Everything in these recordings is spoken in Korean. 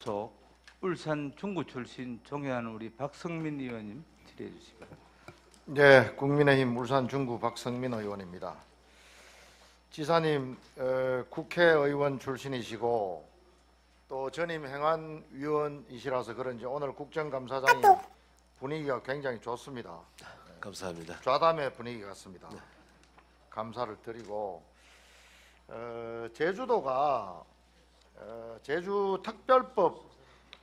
속 울산 중구 출신 존경하는 우리 박성민 의원님 질의해 주시기 바랍니다. 네, 국민의힘 울산 중구 박성민 의원입니다. 지사님, 국회의원 출신이시고 또 전임 행안위원이시라서 그런지 오늘 국정감사장이 분위기가 굉장히 좋습니다. 감사합니다. 좌담의 분위기 같습니다. 감사를 드리고 제주도가 제주특별법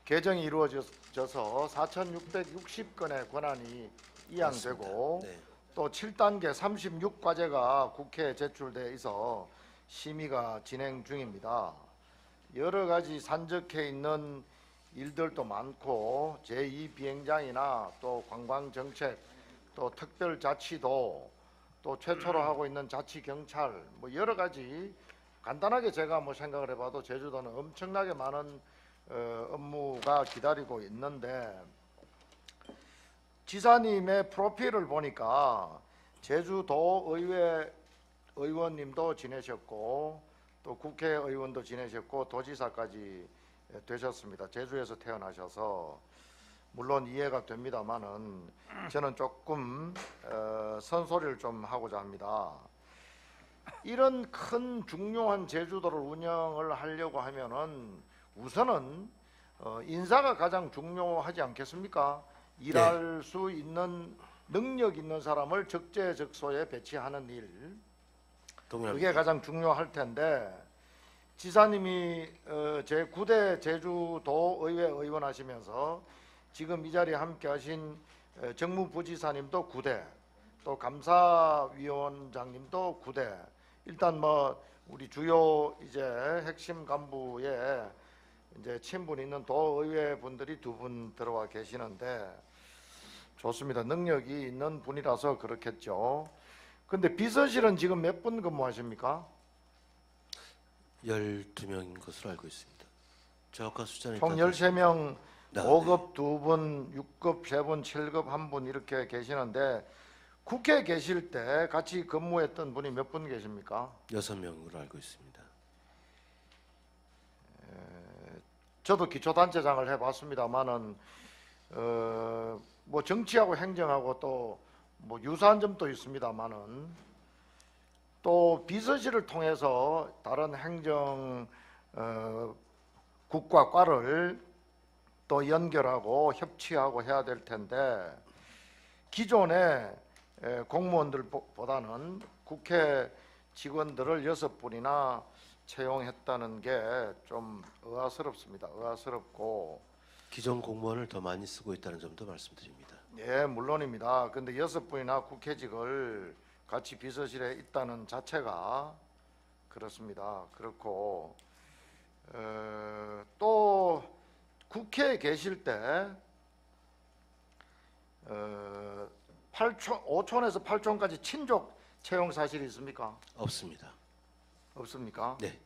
개정이 이루어져서 4,660건의 권한이 이양되고 네. 또 7단계 36과제가 국회에 제출돼 있어 심의가 진행 중입니다. 여러 가지 산적해 있는 일들도 많고 제2비행장이나 또 관광정책 또 특별자치도 또 최초로 하고 있는 자치경찰 뭐 여러 가지 간단하게 제가 뭐 생각을 해봐도 제주도는 엄청나게 많은 업무가 기다리고 있는데 지사님의 프로필을 보니까 제주도의회 의원님도 지내셨고 또 국회의원도 지내셨고 도지사까지 되셨습니다. 제주에서 태어나셔서 물론 이해가 됩니다만은 저는 조금 선소리를 좀 하고자 합니다. 이런 큰 중요한 제주도를 운영을 하려고 하면은 우선은 인사가 가장 중요하지 않겠습니까? 일할 수 있는 능력 있는 사람을 적재적소에 배치하는 일, 그게 가장 중요할 텐데 지사님이 제9대 제주도의회 의원 하시면서 지금 이 자리에 함께하신 정무부지사님도 9대, 또 감사위원장님도 9대. 일단 뭐 우리 주요 이제 핵심 간부에 이제 친분 있는 도의회 분들이 2분 들어와 계시는데 좋습니다. 능력이 있는 분이라서 그렇겠죠. 근데 비서실은 지금 몇 분 근무하십니까? 12명인 것으로 알고 있습니다. 정확한 숫자는 총 13명, 네. 5급 2분, 6급 3분, 7급 1분 이렇게 계시는데 국회에 계실 때 같이 근무했던 분이 몇 분 계십니까? 6명으로 알고 있습니다. 저도 기초단체장을 해봤습니다만은 뭐 정치하고 행정하고 또 뭐 유사한 점도 있습니다만은 또 비서실을 통해서 다른 행정 국과 과를 또 연결하고 협치하고 해야 될 텐데 기존의 공무원들보다는 국회 직원들을 6분이나 채용했다는 게 좀 의아스럽습니다. 의아스럽고 기존 공무원을 더 많이 쓰고 있다는 점도 말씀드립니다. 예, 물론입니다. 근데 6분이나 국회직을 같이 비서실에 있다는 자체가 그렇습니다. 그렇고 또 국회에 계실 때 5촌에서 8촌까지 친족 채용 사실이 있습니까? 없습니다. 없습니까? 네.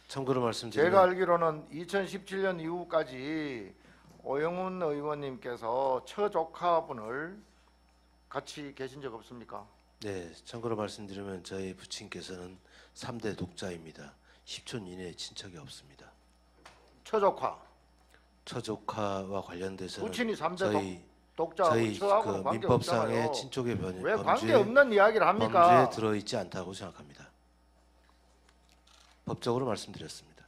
참고로 말씀드리면 제가 알기로는 2017년 이후까지 오영훈 의원님께서 처조카분을 같이 계신 적 없습니까? 네, 참고로 말씀드리면 저희 부친께서는 3대 독자입니다. 10촌 이내에 친척이 없습니다. 처조카. 처조카와 관련돼서는 부친이 3대 저희 독자하고 처하고는 그 관계 민법상의 없잖아요. 친족의 왜 관계 없는 이야기를 합니까? 범죄에 들어있지 않다고 생각합니다. 법적으로 말씀드렸습니다.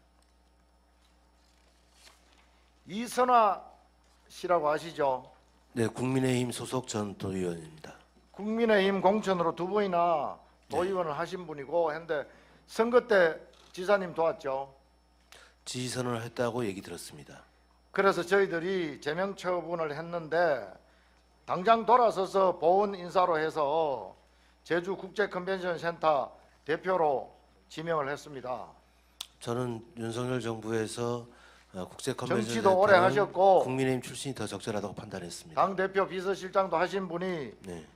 이선화 씨라고 아시죠? 네, 국민의힘 소속 전 도의원입니다. 국민의힘 공천으로 2번이나 도의원을 하신 분이고 했는데 선거 때 지사님 도왔죠. 지휘선을 했다고 얘기 들었습니다. 그래서 저희들이 제명 처분을 했는데 당장 돌아서서 보훈 인사로 해서 제주 국제 컨벤션 센터 대표로 지명을 했습니다. 저는 윤석열 정부에서 국제 컨벤션 정치도 오래 하셨고 국민의힘 출신이 더 적절하다고 판단했습니다. 당 대표 비서실장도 하신 분이 네,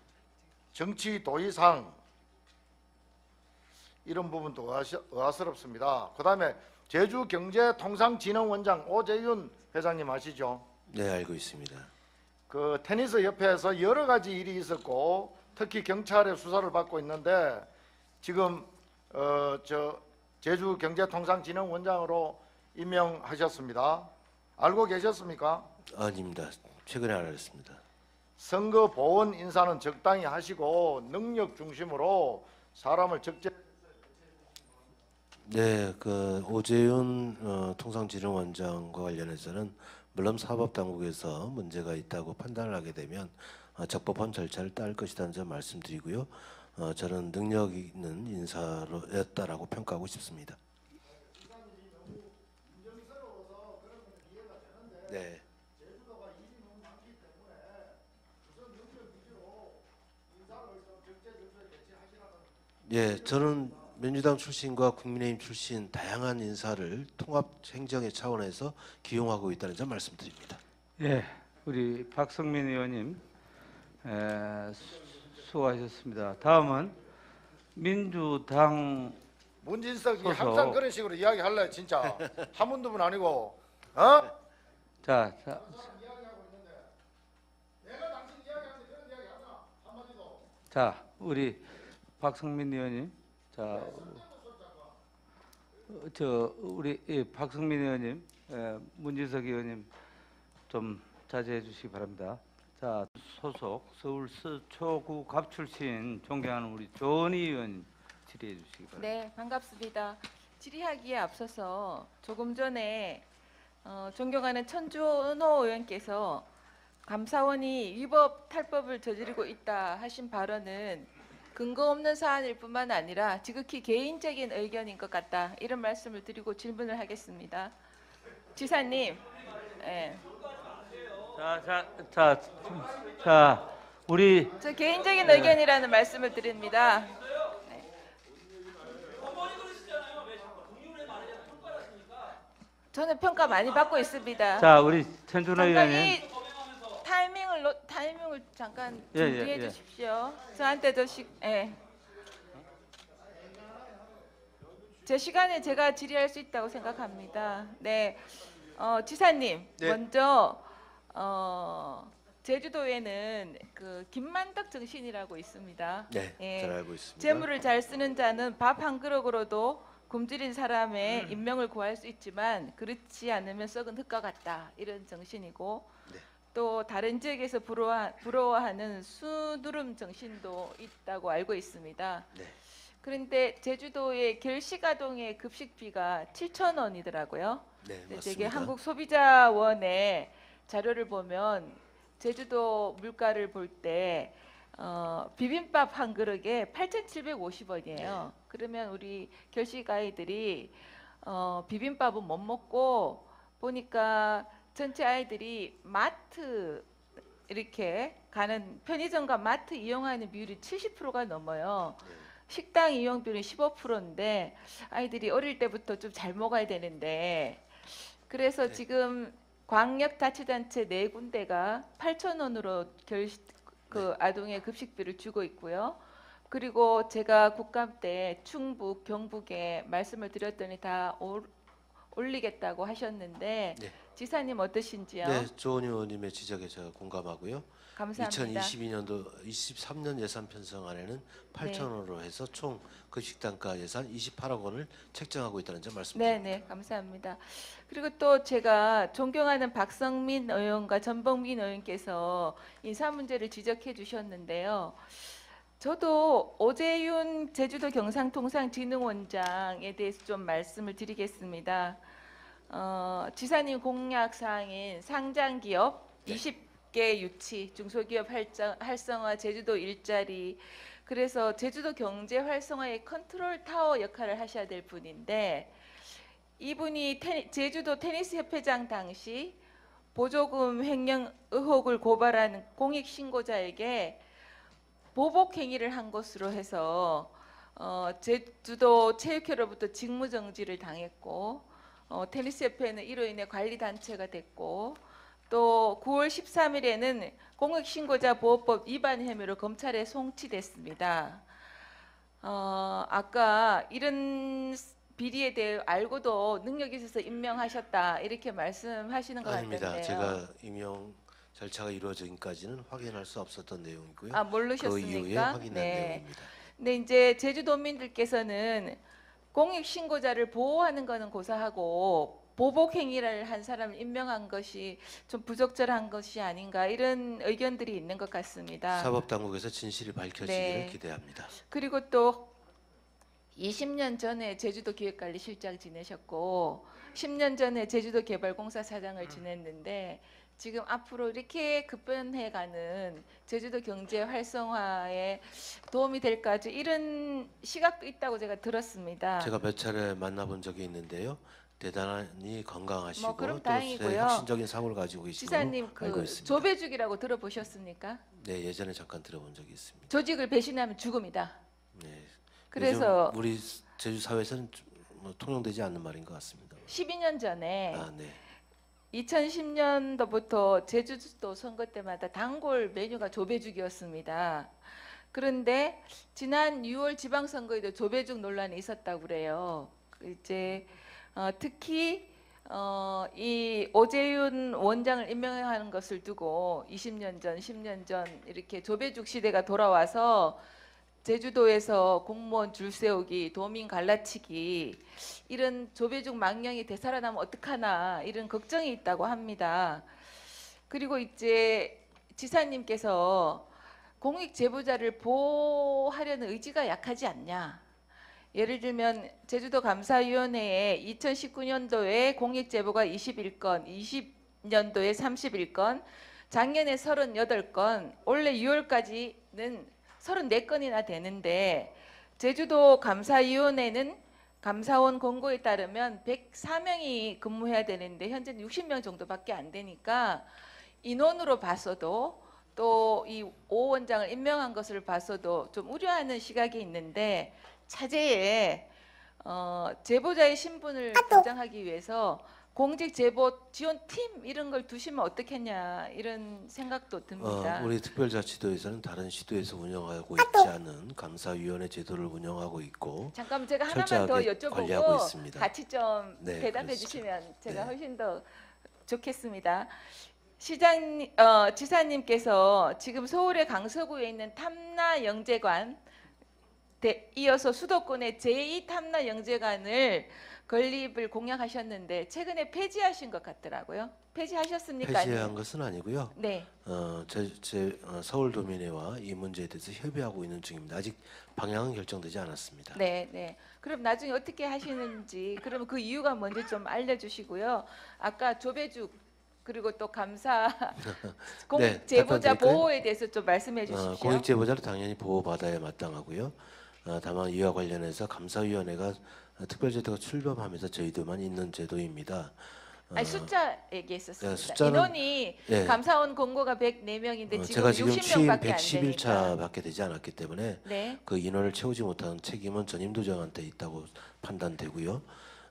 정치 도의상 이런 부분도 의아스럽습니다. 그다음에 제주경제통상진흥원장 오재윤 회장님 아시죠? 네 알고 있습니다. 그 테니스 협회에서 여러 가지 일이 있었고 특히 경찰의 수사를 받고 있는데 지금 제주경제통상진흥원장으로 임명하셨습니다. 알고 계셨습니까? 아닙니다. 최근에 알았습니다. 선거 보원 인사는 적당히 하시고 능력 중심으로 사람을 적재. 네, 그 오재윤 통상진흥원장과 관련해서는 물론 사법당국에서 문제가 있다고 판단을 하게 되면 적법한 절차를 따를 것이라는 점 말씀드리고요. 저는 능력 있는 인사였다라고 평가하고 싶습니다. 네. 예, 저는 민주당 출신과 국민의힘 출신 다양한 인사를 통합 행정의 차원에서 기용하고 있다는 점 말씀드립니다. 예, 우리 박성민 의원님 수고하셨습니다. 다음은 민주당 문진석이 소속. 항상 그런 식으로 이야기할래 진짜 한 분 두 분 아니고 어? 자, 자, 우리 박성민 의원님, 자, 우리 박성민 의원님, 문진석 의원님 좀 자제해 주시기 바랍니다. 자, 소속 서울 서초구 갑 출신 존경하는 우리 조은희 의원 질의해 주시기 바랍니다. 네, 반갑습니다. 질의하기에 앞서서 조금 전에 존경하는 천준호 의원께서 감사원이 위법 탈법을 저지르고 있다 하신 발언은 근거 없는 사안일 뿐만 아니라 지극히 개인적인 의견인 것 같다, 이런 말씀을 드리고 질문을 하겠습니다. 지사님, 예. 자, 우리 저 개인적인 의견이라는 말씀을 드립니다. 저는 평가 많이 받고 있습니다. 자, 우리 천준호 잠깐 의원님. 이 타이밍을 잠깐 예, 예, 준비해 예. 주십시오. 저한테도 제 시간에 제가 질의할 수 있다고 생각합니다. 네, 지사님, 네. 먼저 제주도에는 그 김만덕 정신이라고 있습니다. 네, 예. 잘 알고 있습니다. 재물을 잘 쓰는 자는 밥 한 그릇으로도 굶주린 사람의 인명을 구할 수 있지만 그렇지 않으면 썩은 흙과 같다, 이런 정신이고, 네. 또 다른 지역에서 부러워하는 수두름 정신도 있다고 알고 있습니다. 네. 그런데 제주도의 결식아동의 급식비가 7,000원이더라고요. 네, 근데 맞습니다. 되게 한국소비자원의 자료를 보면 제주도 물가를 볼 때 비빔밥 한 그릇에 8,750원이에요. 그러면 우리 결식 아이들이 비빔밥은 못 먹고, 보니까 전체 아이들이 마트 이렇게 가는, 편의점과 마트 이용하는 비율이 70%가 넘어요. 식당 이용비율은 15%인데 아이들이 어릴 때부터 좀 잘 먹어야 되는데, 그래서 네. 지금 광역자치단체 4군데가 8,000원으로 그 아동의 급식비를 주고 있고요. 그리고 제가 국감 때 충북, 경북에 말씀을 드렸더니 다 올리겠다고 하셨는데 네. 지사님 어떠신지요? 네, 조은희 의원님의 지적에 제가 공감하고요. 감사합니다. 2022년도 23년 예산 편성안에는 8,000원으로 해서 총 급식단가 예산 28억 원을 책정하고 있다는 점 말씀드립니다. 네, 감사합니다. 그리고 또 제가 존경하는 박성민 의원과 전범민 의원께서 인사 문제를 지적해 주셨는데요. 저도 오재윤 제주도 경상통상진흥원장에 대해서 좀 말씀을 드리겠습니다. 지사님 공약 사항인 상장기업 네. 20개 유치, 중소기업 활성화, 제주도 일자리, 그래서 제주도 경제 활성화의 컨트롤 타워 역할을 하셔야 될 분인데, 이분이 제주도 테니스 협회장 당시 보조금 횡령 의혹을 고발한 공익 신고자에게 보복 행위를 한 것으로 해서 제주도 체육회로부터 직무 정지를 당했고, 테니스 협회는 이로 인해 관리 단체가 됐고, 또 9월 13일에는 공익신고자 보호법 위반 혐의로 검찰에 송치됐습니다. 아까 이런 비리에 대해 알고도 능력이 있어서 임명하셨다, 이렇게 말씀하시는 것 아닙니다. 같은데요. 제가 임용 절차가 이루어지기까지는 확인할 수 없었던 내용이고요. 아, 그 모르셨습니까? 이후에 확인한 네. 내용입니다. 근데 이제 제주도민들께서는 공익신고자를 보호하는 것은 고사하고 보복 행위를 한 사람을 임명한 것이 좀 부적절한 것이 아닌가 이런 의견들이 있는 것 같습니다. 사법당국에서 진실이 밝혀지기를 네. 기대합니다. 그리고 또 20년 전에 제주도 기획관리실장 지내셨고 10년 전에 제주도 개발공사 사장을 지냈는데 지금 앞으로 이렇게 급변해가는 제주도 경제 활성화에 도움이 될까 이런 시각도 있다고 제가 들었습니다. 제가 몇 차례 만나본 적이 있는데요. 대단히 건강하시고 뭐 그럼 또 다행이고요. 혁신적인 사고를 가지고 계시고 지사님 알고 그 있습니다. 조배죽이라고 들어보셨습니까? 네, 예전에 잠깐 들어본 적이 있습니다. 조직을 배신하면 죽음이다. 네. 그래서 요즘 우리 제주 사회에서는 뭐 통용되지 않는 말인 것 같습니다. 12년 전에 아, 네. 2010년도부터 제주도 선거 때마다 단골 메뉴가 조배죽이었습니다. 그런데 지난 6월 지방선거에도 조배죽 논란이 있었다고 그래요. 이제 특히 이 오재윤 원장을 임명하는 것을 두고 20년 전, 10년 전 이렇게 조배죽 시대가 돌아와서 제주도에서 공무원 줄 세우기, 도민 갈라치기 이런 조배죽 망령이 되살아나면 어떡하나 이런 걱정이 있다고 합니다. 그리고 이제 지사님께서 공익 제보자를 보호하려는 의지가 약하지 않냐. 예를 들면 제주도 감사위원회에 2019년도에 공익 제보가 21건, 20년도에 31건, 작년에 38건, 올해 6월까지는 34건이나 되는데 제주도 감사위원회는 감사원 공고에 따르면 104명이 근무해야 되는데 현재는 60명 정도밖에 안 되니까 인원으로 봐서도 또 이 오 원장을 임명한 것을 봐서도 좀 우려하는 시각이 있는데 차제에 제보자의 신분을 보장하기 위해서 공직 제보 지원팀 이런 걸 두시면 어떻겠냐 이런 생각도 듭니다. 우리 특별자치도에서는 다른 시도에서 운영하고 있지 않은 감사위원회 제도를 운영하고 있고 잠깐만 제가 하나만 더 철저하게 관리하고 여쭤보고 있습니다. 같이 좀 네, 대답해 그렇죠. 주시면 제가 네. 훨씬 더 좋겠습니다. 지사님께서 지금 서울의 강서구에 있는 탐나 영재관 이어서 수도권의 제2 탐나 영재관을 건립을 공약하셨는데 최근에 폐지하신 것 같더라고요. 폐지하셨습니까? 폐지한 것은 아니고요. 네. 서울도민회와 이 문제에 대해서 협의하고 있는 중입니다. 아직 방향은 결정되지 않았습니다. 네, 네. 그럼 나중에 어떻게 하시는지 그러면 그 이유가 뭔지 좀 알려주시고요. 아까 조배죽 그리고 또 감사 공익 네, 제보자 답변드릴까요? 보호에 대해서 좀 말씀해 주십시오. 공익 제보자를 당연히 보호받아야 마땅하고요. 다만 이와 관련해서 감사위원회가 특별제도가 출범하면서 저희도만 있는 제도입니다. 아니 숫자 얘기했었습니다. 숫자는- 인원이 예. 감사원 공고가 104명인데 지금 제가 지금 취임 60명밖에 안 되니까. 111차밖에 되지 않았기 때문에 네. 그 인원을 채우지 못한 책임은 전임도장한테 있다고 판단되고요.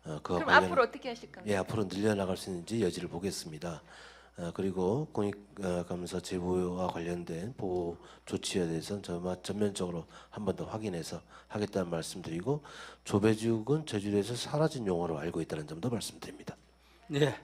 그와 그럼 관련 앞으로 어떻게 하실 겁니까? 예, 앞으로 늘려나갈 수 있는지 여지를 보겠습니다. 그리고 공익감사 제보와 관련된 보호 조치에 대해서는 전면적으로 한 번 더 확인해서 하겠다는 말씀드리고 조배죽은 제주도에서 사라진 용어로 알고 있다는 점도 말씀드립니다. 예,